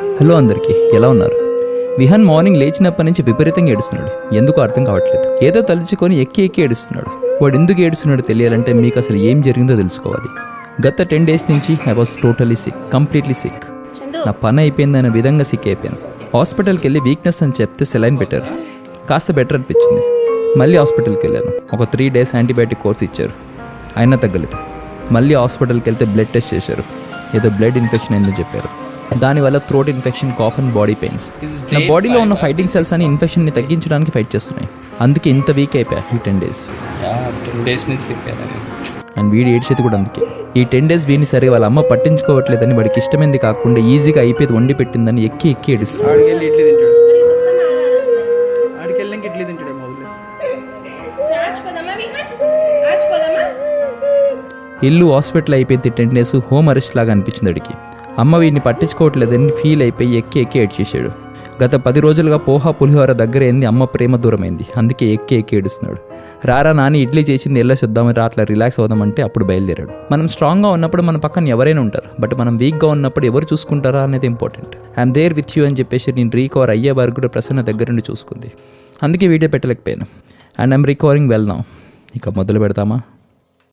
Hello అందరికీ, ఎలా ఉన్నారు? విహాన్ మార్నింగ్ లేచినప్పటి నుంచి విపరీతంగా ఏడుస్తున్నాడు. ఎందుకు అర్థం కావట్లేదు. ఏదో తలుచుకొని ఎక్కి ఏడుస్తున్నాడు. వాడు ఎందుకు ఏడుస్తున్నాడో తెలియాలంటే మీకు అసలు ఏం జరిగిందో తెలుసుకోవాలి. గత 10 days నుంచి I was totally sick, completely sick. నా పని అయిపోయిందనే విధంగా సిక్ అయిపోయాను. హాస్పిటల్కి వెళ్ళి వీక్నెస్ అని చెప్తే సెలైన్ పెట్టారు. కాస్త బెటర్ అనిపించింది. మళ్ళీ హాస్పిటల్కి వెళ్ళాను. ఒక 3 days యాంటీబయాటిక్ కోర్స్ ఇచ్చారు, అయినా తగ్గలేదు. మళ్ళీ హాస్పిటల్కి వెళ్తే బ్లడ్ టెస్ట్ చేశారు. ఏదో బ్లడ్ ఇన్ఫెక్షన్ అయిందని చెప్పారు. దానివల్ల throat infection, cough and body pains. నా బాడీలో ఉన్న ఫైటింగ్ సెల్స్ అని ఇన్ఫెక్షన్ని తగ్గించడానికి ఫైట్ చేస్తున్నాయి. అందుకే ఇంత వీక్ అయిపోయా ఈ 10 days. 10 days నుంచి సిక్ అండ్ వీడి ఏడ్చేది కూడా అందుకే. ఈ 10 days వీని సరే వాళ్ళ అమ్మ పట్టించుకోవట్లేదని, వాడికి ఇష్టమైంది కాకుండా ఈజీగా అయిపోయేది వండి పెట్టిందని ఎక్కి ఏడుస్తున్నాడు. ఇల్లు హాస్పిటల్ అయిపోయింది. 10 days హోమ్ అరెస్ట్ లాగా అనిపించింది అడిగి. అమ్మ వీడిని పట్టించుకోవట్లేదని ఫీల్ అయిపోయి ఎక్కి ఏడ్చేసాడు. గత 10 రోజులుగా పోహా పులిహోర దగ్గర ఏంది, అమ్మ ప్రేమ దూరమైంది. అందుకే ఎక్కి ఏడుస్తున్నాడు. రారా నాని ఇడ్లీ చేసింది ఎలా చూద్దామని రా, అట్లా రిలాక్స్ అవుదామంటే అప్పుడు బయలుదేరాడు. మనం స్ట్రాంగ్గా ఉన్నప్పుడు మన పక్కన ఎవరైనా ఉంటారు, బట్ మనం వీక్గా ఉన్నప్పుడు ఎవరు చూసుకుంటారా అనేది important. I'm there with you అని చెప్పేసి నేను రీకవర్ అయ్యే వరకు కూడా ప్రసన్న దగ్గర నుండి చూసుకుంది. అందుకే వీడియో పెట్టలేకపోయాను. And I'm recovering well now. ఇక మొదలు పెడతామా?